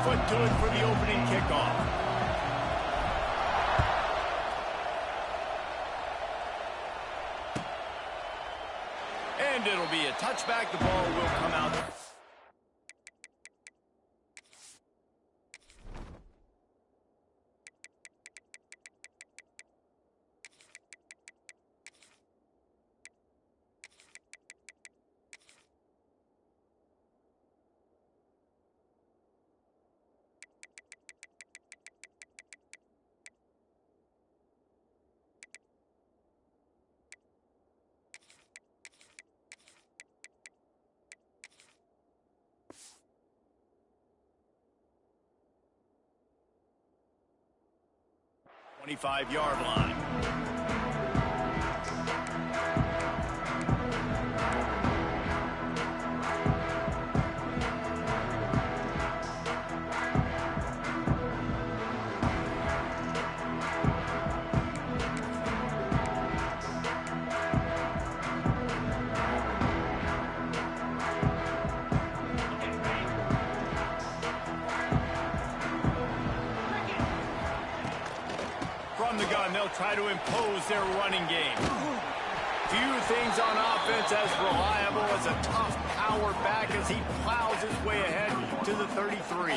foot to it for the opening kickoff. And it'll be a touchback. The ball will come out. Yard line. From the gun, they'll try to impose their running game. Few things on offense as reliable as a tough power back as he plows his way ahead to the 33.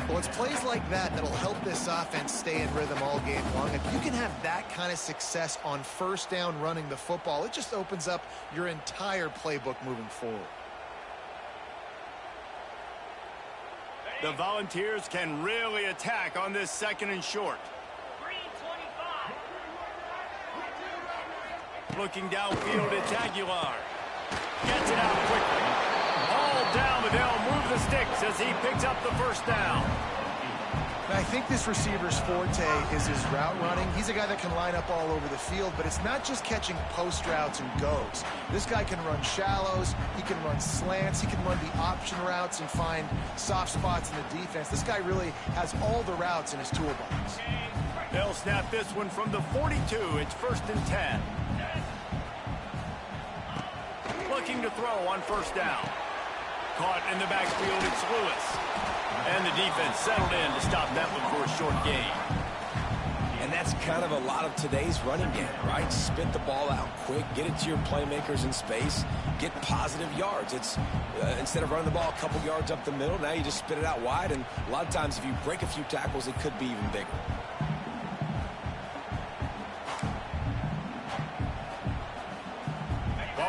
Well, it's plays like that that'll help this offense stay in rhythm all game long. If you can have that kind of success on first down running the football, it just opens up your entire playbook moving forward. The Volunteers can really attack on this second and short. Looking downfield, it's Aguilar. Gets it out quickly. All down, but they'll move the sticks as he picks up the first down. I think this receiver's forte is his route running. He's a guy that can line up all over the field, but it's not just catching post routes and goes. This guy can run shallows, he can run slants, he can run the option routes and find soft spots in the defense. This guy really has all the routes in his toolbox. They'll snap this one from the 42. It's 1st and 10. Looking to throw on first down. Caught in the backfield, it's Lewis. And the defense settled in to stop that one for a short gain. And that's kind of a lot of today's running game, right? Spit the ball out quick, get it to your playmakers in space, get positive yards. It's instead of running the ball a couple yards up the middle, now you just spit it out wide. And a lot of times if you break a few tackles, it could be even bigger.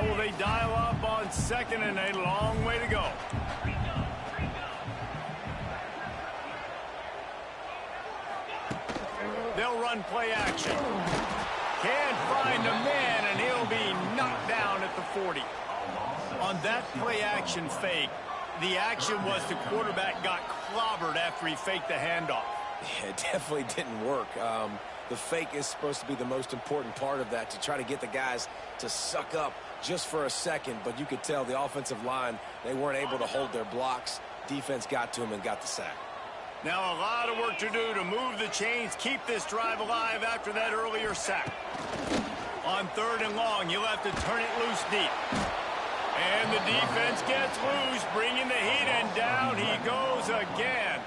Will they dial up on second and a long way to go? They'll run play action. Can't find a man, and he'll be knocked down at the 40. On that play action fake, the action was the quarterback got clobbered after he faked the handoff. Yeah, it definitely didn't work. The fake is supposed to be the most important part of that, to try to get the guys to suck up just for a second, but you could tell the offensive line, they weren't able to hold their blocks. Defense got to him and got the sack. Now a lot of work to do to move the chains, keep this drive alive after that earlier sack. On 3rd and long, you'll have to turn it loose deep. And the defense gets loose, bringing the heat, and down he goes again.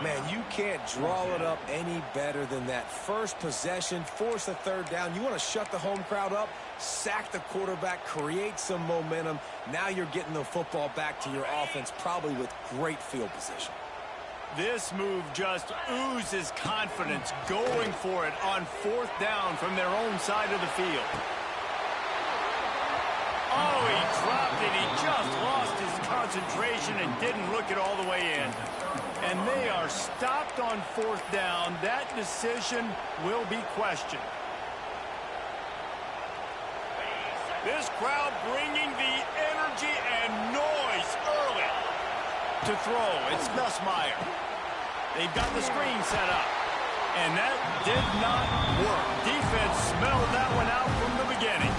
Man, you can't draw it up any better than that. First possession, force a 3rd down. You want to shut the home crowd up, sack the quarterback, create some momentum. Now you're getting the football back to your offense, probably with great field position. This move just oozes confidence, going for it on 4th down from their own side of the field. Oh, he dropped it. He just lost his concentration and didn't look it all the way in. And they are stopped on 4th down. That decision will be questioned. This crowd bringing the energy and noise early. To throw, it's Nussmeier. They've got the screen set up. And that did not work. Defense smelled that one out from the beginning.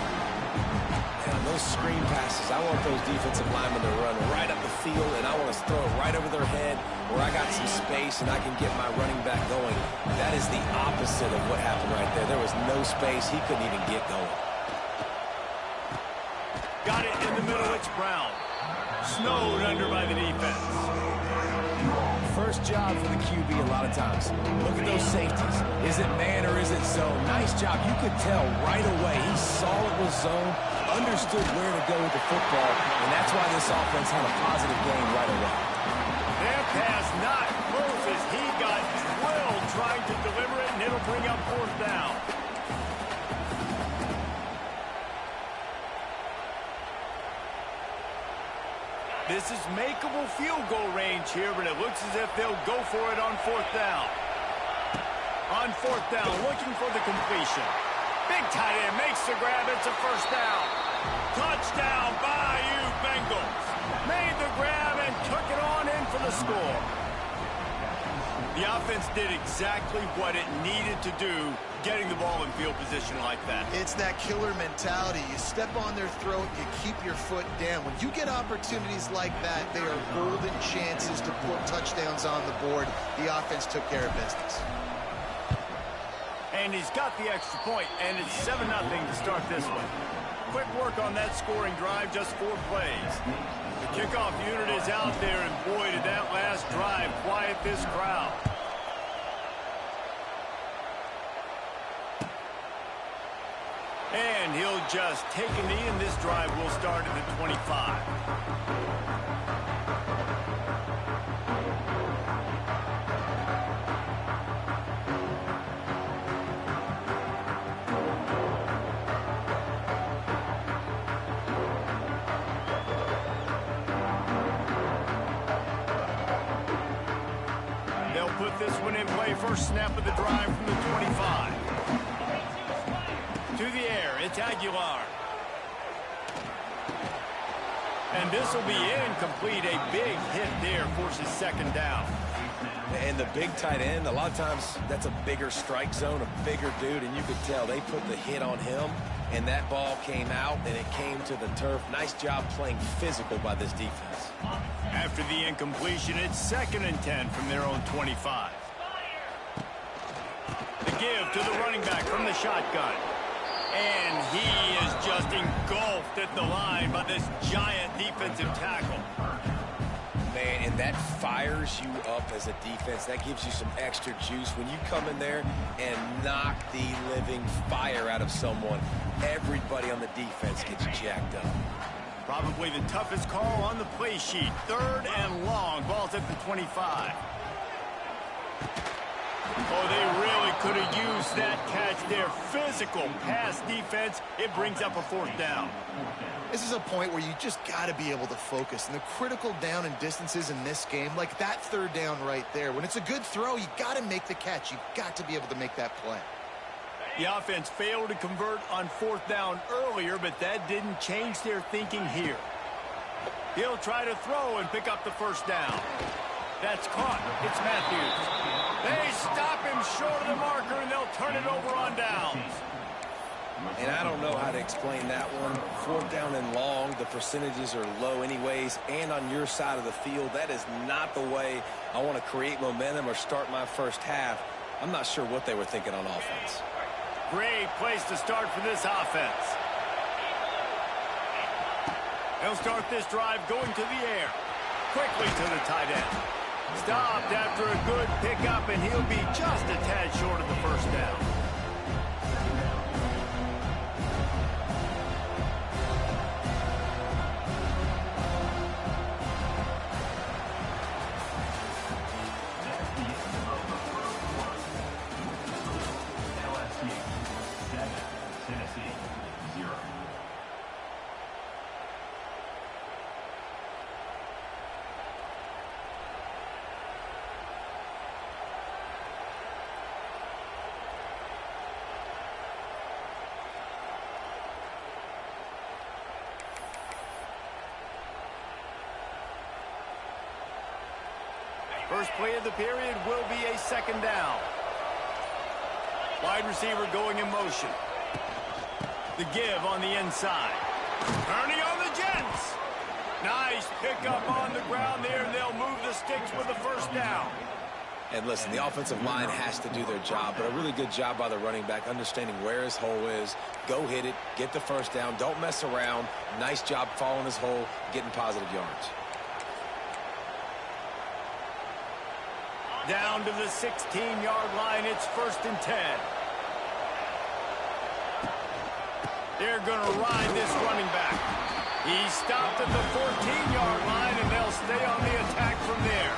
And those screen passes, I want those defensive linemen to run right up the field, and I want to throw it right over their head where I got some space and I can get my running back going. That is the opposite of what happened right there. There was no space. He couldn't even get going. Got it in the middle. It's Brown. Snowed under by the defense. first job for the QB a lot of times. Look at those safeties. Is it man or is it zone? Nice job. You could tell right away. He saw it was zone, understood where to go with the football, and that's why this offense had a positive game right away. Their pass not close as he got drilled trying to deliver it, and it'll bring up fourth down. This is makeable field goal range here, but it looks as if they'll go for it on fourth down. On fourth down, looking for the completion. Big tight end makes the grab. It's a first down. Touchdown, Bayou Bengals. Made the grab and took it on in for the score. The offense did exactly what it needed to do, getting the ball in field position like that. It's that killer mentality. You step on their throat, you keep your foot down. When you get opportunities like that, they are golden chances to put touchdowns on the board. The offense took care of business. And he's got the extra point, and it's 7-0 to start this one. Quick work on that scoring drive, just 4 plays. The kickoff unit is out there, and boy, did that last drive quiet this crowd. And he'll just take a knee, and this drive will start at the 25. They'll put this one in play. First snap of the drive from the 25. To the air, it's Aguilar. And this will be incomplete. A big hit there forces second down. And the big tight end, a lot of times that's a bigger strike zone, a bigger dude, and you could tell they put the hit on him, and that ball came out, and it came to the turf. Nice job playing physical by this defense. After the incompletion, it's 2nd and 10 from their own 25. The give to the running back from the shotgun. And he is just engulfed at the line by this giant defensive tackle. Man, and that fires you up as a defense. That gives you some extra juice. When you come in there and knock the living fire out of someone, everybody on the defense gets jacked up. Probably the toughest call on the play sheet. 3rd and long. Ball's at the 25. Oh, they really could have used that catch there. Physical pass defense. It brings up a 4th down. This is a point where you just got to be able to focus. And the critical down and distances in this game, like that 3rd down right there, when it's a good throw, you got to make the catch. You've got to be able to make that play. The offense failed to convert on 4th down earlier, but that didn't change their thinking here. He'll try to throw and pick up the first down. That's caught. It's Matthews. They stop him short of the marker, and they'll turn it over on downs. And I don't know how to explain that one. 4th down and long, the percentages are low anyways, and on your side of the field, that is not the way I want to create momentum or start my first half. I'm not sure what they were thinking on offense. Great place to start for this offense. They'll start this drive going to the air. Quickly to the tight end. Stopped after a good pickup, and he'll be just a tad short of the first down. First play of the period will be a 2nd down. Wide receiver going in motion. The give on the inside. Turning on the Jets. Nice pickup on the ground there. They'll move the sticks with the first down. And listen, the offensive line has to do their job, but a really good job by the running back, understanding where his hole is. Go hit it, get the first down, don't mess around. Nice job following his hole, getting positive yards. Down to the 16-yard line. It's 1st and 10. They're going to ride this running back. He stopped at the 14-yard line, and they'll stay on the attack from there.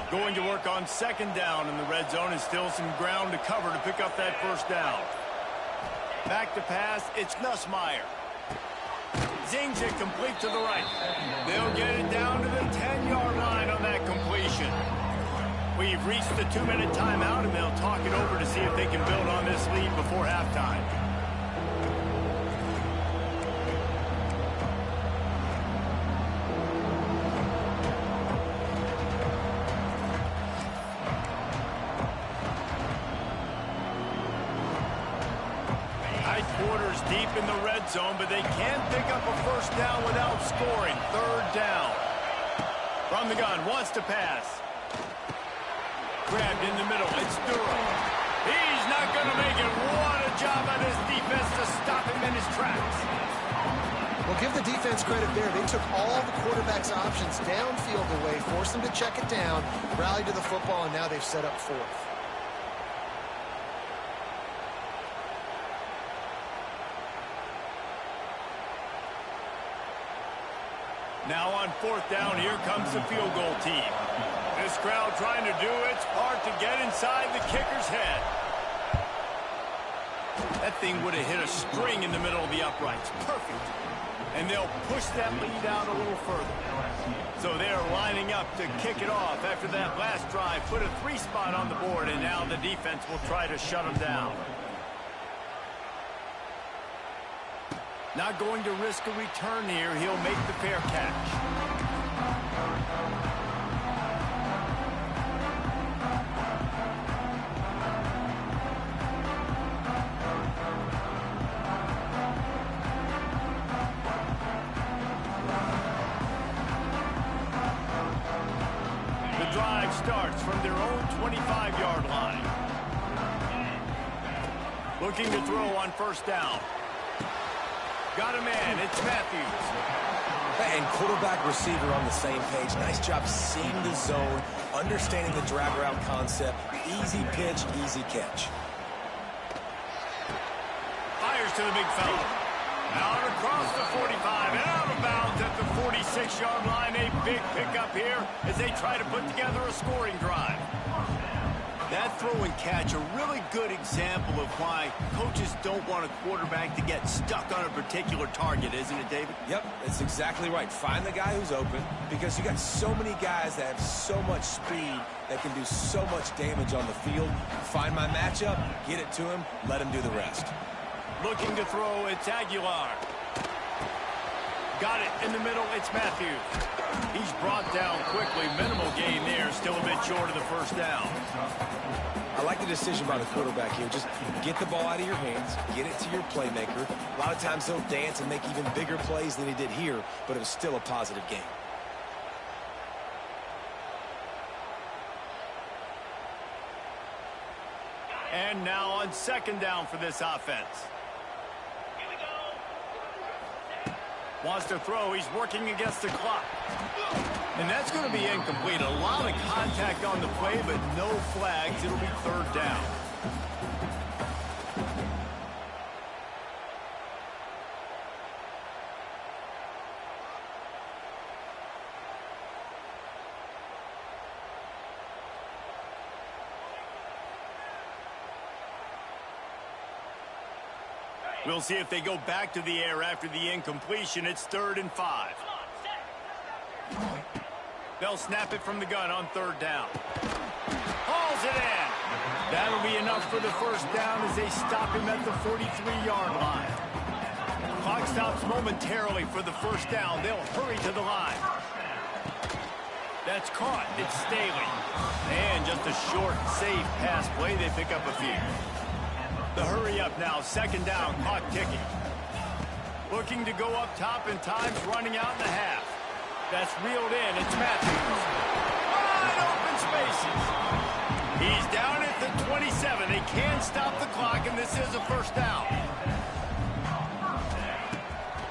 Going to work on 2nd down in the red zone, and still some ground to cover to pick up that 1st down. Back to pass, it's Nussmeier. Zings it complete to the right. They'll get it down to the 10-yard line on that completion. We've reached the 2-minute timeout, and they'll talk it over to see if they can build on this lead before halftime. Quarters deep in the red zone, but they can't pick up a 1st down without scoring. 3rd down. From the gun, wants to pass. Grabbed in the middle, it's Duro. He's not going to make it. What a job by this defense to stop him in his tracks. Well, give the defense credit there. They took all the quarterback's options downfield away, forced them to check it down, rallied to the football, and now they've set up 4th. Now on 4th down, here comes the field goal team. This crowd trying to do its part to get inside the kicker's head. That thing would have hit a string in the middle of the uprights. Perfect. And they'll push that lead out a little further. So they're lining up to kick it off after that last drive. Put a 3 spot on the board, and now the defense will try to shut them down. Not going to risk a return here. He'll make the fair catch. The drive starts from their own 25-yard line. Looking to throw on 1st down. Got a man, it's Matthews. And quarterback receiver on the same page. Nice job seeing the zone, understanding the drag route concept. Easy pitch, easy catch. Fires to the big fella. Out across the 45 and out of bounds at the 46-yard line. A big pickup here as they try to put together a scoring drive. That throw and catch, a really good example of why coaches don't want a quarterback to get stuck on a particular target, isn't it, David? Yep, that's exactly right. Find the guy who's open, because you got so many guys that have so much speed that can do so much damage on the field. Find my matchup, get it to him, let him do the rest. Looking to throw, it's Aguilar. Got it in the middle, it's Matthews. He's brought down quickly. Minimal gain there, still a bit short of the 1st down. I like the decision by the quarterback here. Just get the ball out of your hands, get it to your playmaker. A lot of times he'll dance and make even bigger plays than he did here, but it was still a positive game. And now on 2nd down for this offense. Wants to throw. He's working against the clock. And that's going to be incomplete. A lot of contact on the play, but no flags. It'll be 3rd down. We'll see if they go back to the air after the incompletion. It's 3rd and 5. They'll snap it from the gun on 3rd down. Hauls it in. That'll be enough for the 1st down as they stop him at the 43-yard line. Clock stops momentarily for the 1st down. They'll hurry to the line. That's caught. It's Staley. And just a short, safe pass play. They pick up a few. The hurry up now, 2nd down, clock ticking. Looking to go up top, and time's running out in the half. That's reeled in. It's Matthews. Wide open spaces. He's down at the 27. They can't stop the clock, and this is a first down.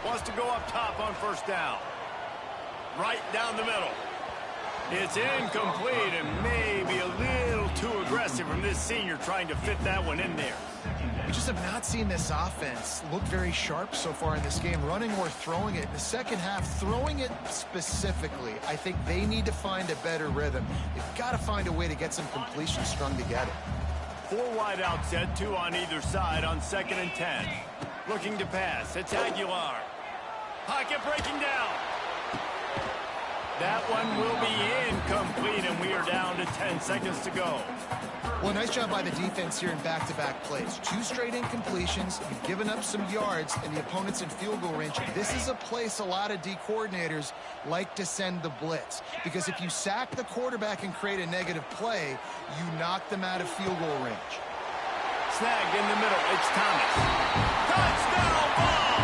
Wants to go up top on first down. Right down the middle. It's incomplete and maybe a little too aggressive from this senior trying to fit that one in there. I just have not seen this offense look very sharp so far in this game, running or throwing it. In the second half, throwing it specifically, I think they need to find a better rhythm. They've got to find a way to get some completions strung together. 4 wide out set, 2 on either side on 2nd and 10. Looking to pass. It's Aguilar. Pocket breaking down. That one will be incomplete, and we are down to 10 seconds to go. Well, nice job by the defense here in back-to-back plays. 2 straight incompletions. You've given up some yards, and the opponent's in field goal range. This is a place a lot of D coordinators like to send the blitz, because if you sack the quarterback and create a negative play, you knock them out of field goal range. Snagged in the middle. It's Thomas. Touchdown ball!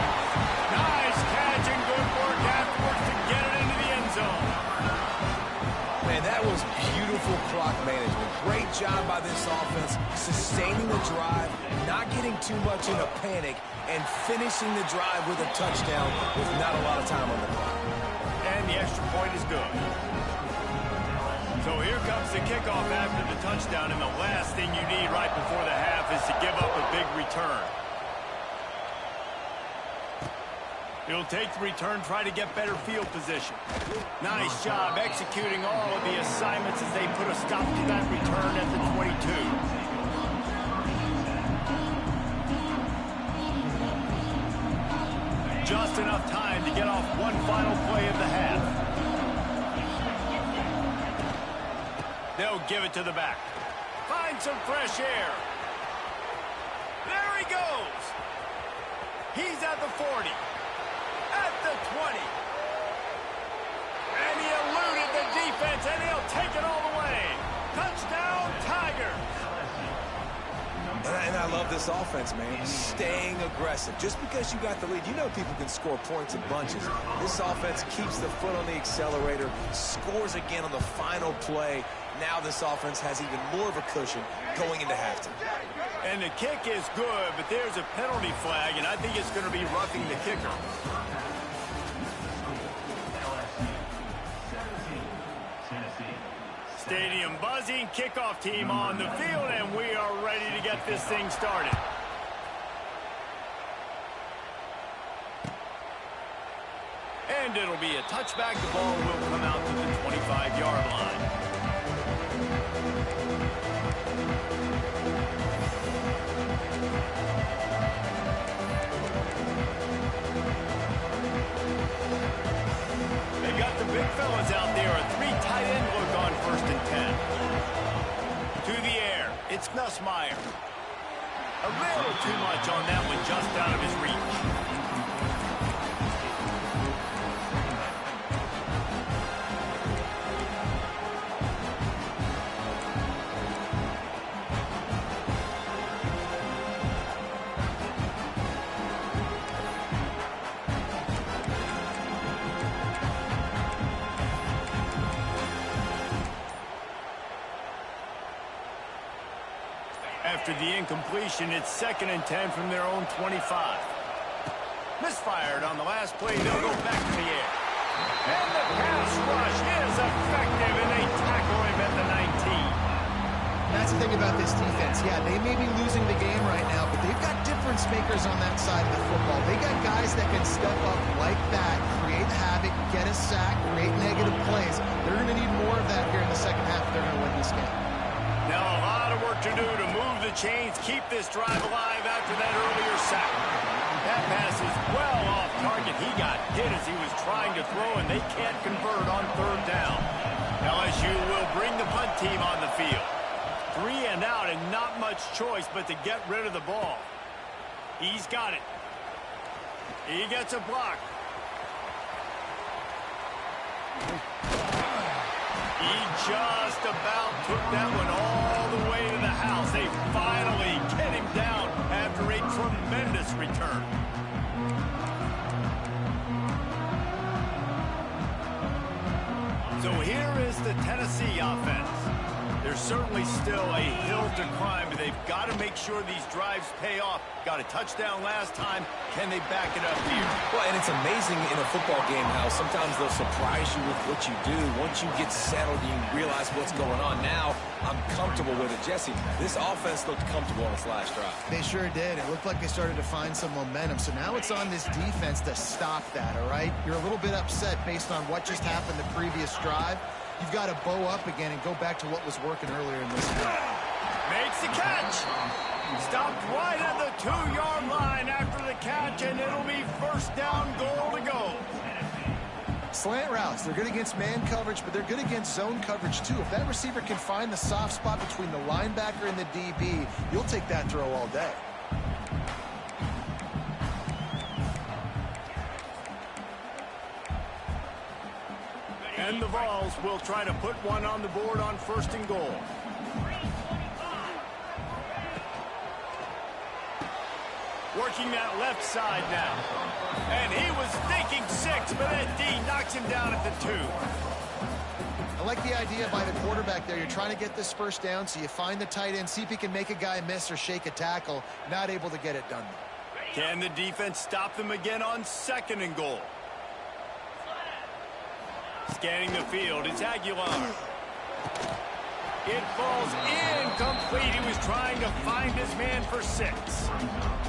Nice catch and good work afterwards to get it into the end zone. Man, that was beautiful clock management. Great job by this offense, sustaining the drive, not getting too much in a panic, and finishing the drive with a touchdown with not a lot of time on the clock. And the extra point is good. So here comes the kickoff after the touchdown, and the last thing you need right before the half is to give up a big return. He'll take the return, try to get better field position. Nice job executing all of the assignments as they put a stop to that return at the 22. Just enough time to get off one final play of the half. They'll give it to the back. Find some fresh air. There he goes. He's at the 40. At the 20. And he eluded the defense, and he'll take it all the way. Touchdown, Tigers. And I love this offense, man. Staying aggressive. Just because you got the lead, you know people can score points in bunches. This offense keeps the foot on the accelerator, scores again on the final play. Now this offense has even more of a cushion going into halftime. And the kick is good, but there's a penalty flag, and I think it's going to be roughing the kicker. Stadium buzzing, kickoff team on the field, and we are ready to get this thing started. And it'll be a touchback. The ball will come out to the 25-yard line. They got the big fellas out there. A 3 tight end look on 1st and 10. To the air. It's Nussmeier. A little too much on that one, just out of his reach. After the incompletion, it's 2nd and 10 from their own 25. Misfired on the last play. They'll go back to the air. And the pass rush is effective, and they tackle him at the 19. That's the thing about this defense. Yeah, they may be losing the game right now, but they've got difference makers on that side of the football. They got guys that can step up like that, create havoc, get a sack, create negative plays. They're going to need more of that here in the second half if they're going to win this game. Now a lot of work to do to move the chains, keep this drive alive after that earlier sack. That pass is well off target. He got hit as he was trying to throw, and they can't convert on 3rd down. LSU will bring the punt team on the field. 3 and out, and not much choice but to get rid of the ball. He's got it. He gets a block. He just about took that one all the way to the house. They finally get him down after a tremendous return. the Tennessee offense. There's certainly still a hill to climb, but they've got to make sure these drives pay off. Got a touchdown last time. Can they back it up here? Well, and it's amazing in a football game how sometimes they'll surprise you with what you do. Once you get settled, you realize what's going on. Now, I'm comfortable with it. Jesse, this offense looked comfortable on its last drive. They sure did. It looked like they started to find some momentum. So now it's on this defense to stop that, all right? You're a little bit upset based on what just happened the previous drive. You've got to bow up again and go back to what was working earlier in this game. Makes the catch. Stopped right at the 2-yard line after the catch, and it'll be first down, goal to go. Slant routes, they're good against man coverage, but they're good against zone coverage too. If that receiver can find the soft spot between the linebacker and the DB, you'll take that throw all day. And the Vols will try to put one on the board on first and goal. Working that left side now. And he was thinking 6, but that D knocks him down at the 2. I like the idea by the quarterback there. You're trying to get this first down, so you find the tight end, see if he can make a guy miss or shake a tackle. Not able to get it done. Can the defense stop them again on second and goal? Scanning the field, it's Aguilar. It falls incomplete. He was trying to find his man for 6.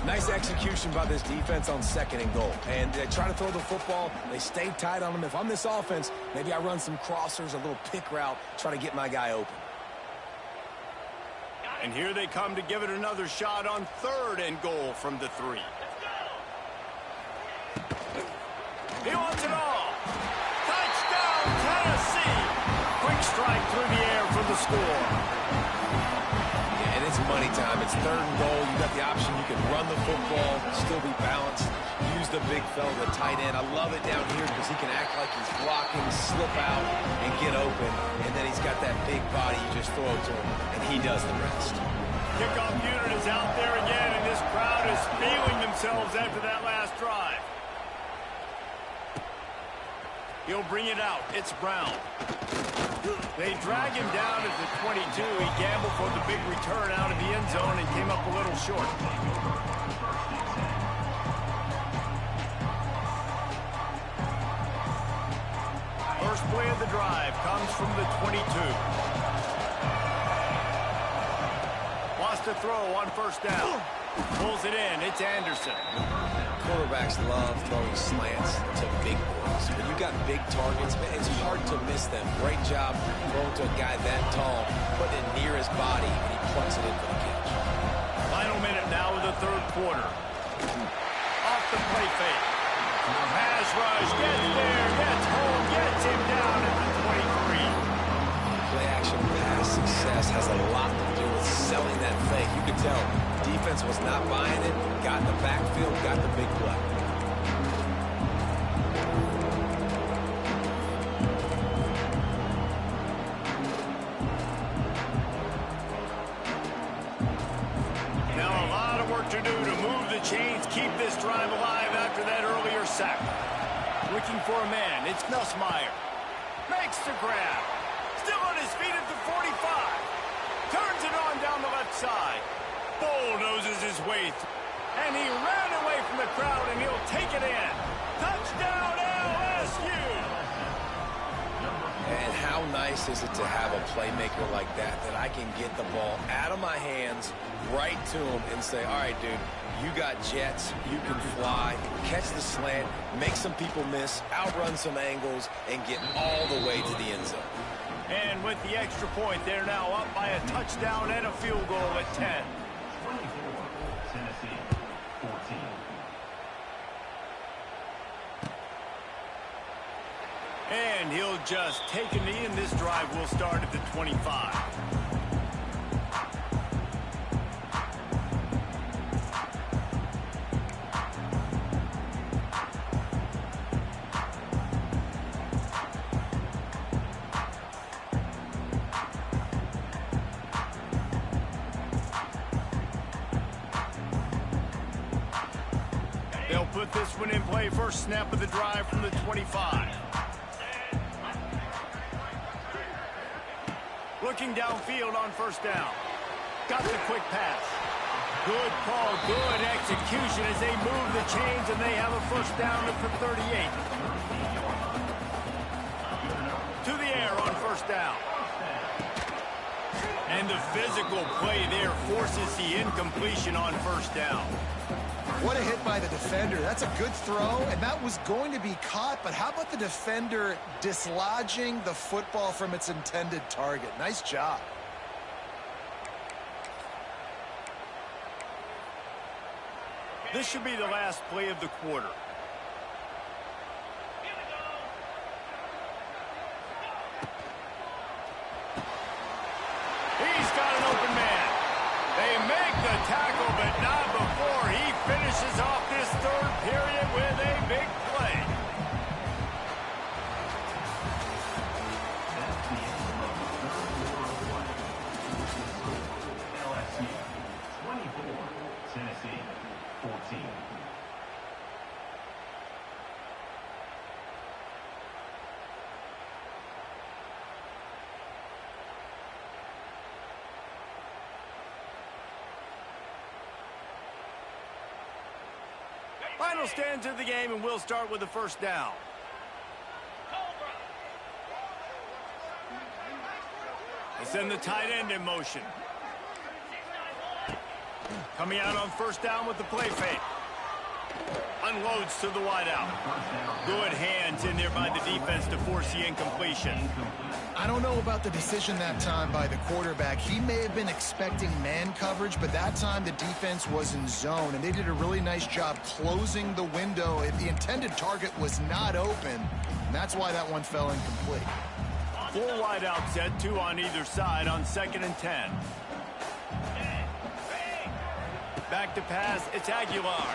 Nice execution by this defense on second and goal. And they try to throw the football. They stay tight on him. If I'm this offense, maybe I run some crossers, a little pick route, try to get my guy open. And here they come to give it another shot on third and goal from the 3. He wants it all. Touchdown, Tennessee. Quick strike through the air for the score. Yeah, and it's money time. It's third and goal. You got the option. You can run the football, still be balanced, use the big fella, the tight end. I love it down here because he can act like he's blocking, slip out, and get open. And then he's got that big body. You just throw it to him, and he does the rest. Kickoff unit is out there again, and this crowd is feeling themselves after that last drive. He'll bring it out. It's Brown. They drag him down at the 22. He gambled for the big return out of the end zone and came up a little short. First play of the drive comes from the 22. Wants to throw on first down. Pulls it in. It's Anderson. Quarterbacks love throwing slants to big boys. When you got big targets, man, it's hard to miss them. Great job throwing to a guy that tall, putting it near his body, and he plucks it in for the catch. Final minute now of the third quarter. Off the play fake. Pass rush, gets there, gets home, gets him down at the 23. Play action pass success has a lot to do with selling that fake. You can tell defense was not buying it, got in the backfield, got the big play. Now a lot of work to do to move the chains, keep this drive alive after that earlier sack. Looking for a man, it's Nussmeier. Makes the grab. Still on his feet at the 45. Turns it on down the left side. Bulldozes his way through. And he ran away from the crowd, and he'll take it in. Touchdown, LSU! And how nice is it to have a playmaker like that I can get the ball out of my hands right to him and say, all right, dude, you got jets, you can fly, catch the slant, make some people miss, outrun some angles, and get all the way to the end zone. And with the extra point, they're now up by a touchdown and a field goal at 10. Tennessee, 14. And he'll just take a knee, and this drive will start at the 25. They'll put this one in play. First snap of the drive from the 25. Looking downfield on first down. Got the quick pass. Good call, good execution as they move the chains, and they have a first down for 38. To the air on first down. And the physical play there forces the incompletion on first down. What a hit by the defender. That's a good throw, and that was going to be caught, but how about the defender dislodging the football from its intended target? Nice job. This should be the last play of the quarter. He's got an open man. They make the tackle, but not before he finishes off this third period with a big play. LSU 24, Tennessee 14. Final stanza of the game, and we'll start with the first down. They send the tight end in motion. Coming out on first down with the play fake. Unloads to the wideout. Good hands in there by the defense to force the incompletion. I don't know about the decision that time by the quarterback. He may have been expecting man coverage, but that time the defense was in zone, and they did a really nice job closing the window. If the intended target was not open, and that's why that one fell incomplete. Full wideout set, 2 on either side on 2nd and 10. Back to pass, it's Aguilar.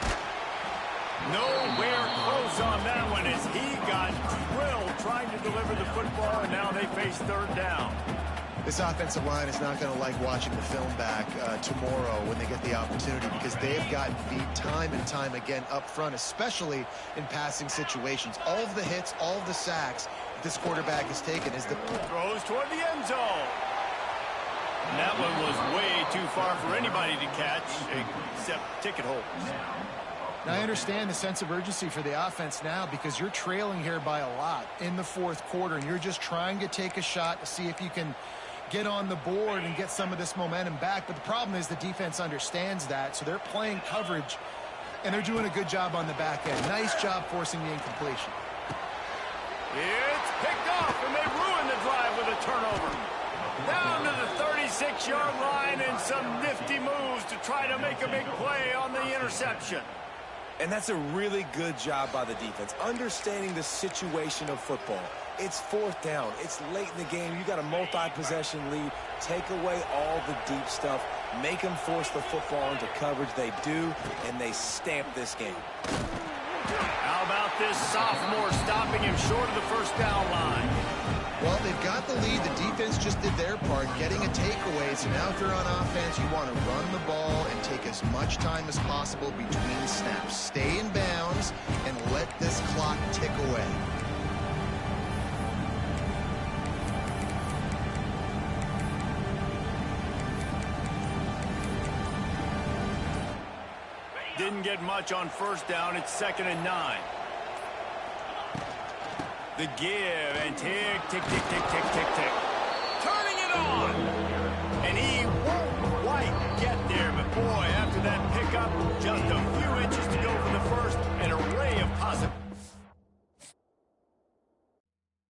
Nowhere close on that one as he got drilled trying to deliver the football, and now they face third down. This offensive line is not going to like watching the film back tomorrow when they get the opportunity, because they have gotten beat time and time again up front, especially in passing situations. All of the hits, all of the sacks that this quarterback has taken is the... Throws toward the end zone. And that one was way too far for anybody to catch, except ticket holders. Now, I understand the sense of urgency for the offense now, because you're trailing here by a lot in the fourth quarter, and you're just trying to take a shot to see if you can get on the board and get some of this momentum back. But the problem is the defense understands that, so they're playing coverage, and they're doing a good job on the back end. Nice job forcing the incompletion. It's picked off, and they ruin the drive with a turnover. Down to the 36-yard line, and some nifty moves to try to make a big play on the interception. And that's a really good job by the defense, understanding the situation of football. It's fourth down. It's late in the game. You got a multi-possession lead. Take away all the deep stuff. Make them force the football into coverage. They do, and they stamp this game. How about this sophomore stopping him short of the first down line? Well, they've got the lead. The defense just did their part, getting a takeaway. So now if you're on offense, you want to run the ball and take as much time as possible between snaps. Stay in bounds and let this clock tick away. Didn't get much on first down. It's 2nd and 9. The give, and tick, tick, tick, tick, tick, tick, tick. Turning it on! And he won't quite get there, but boy, after that pickup, just a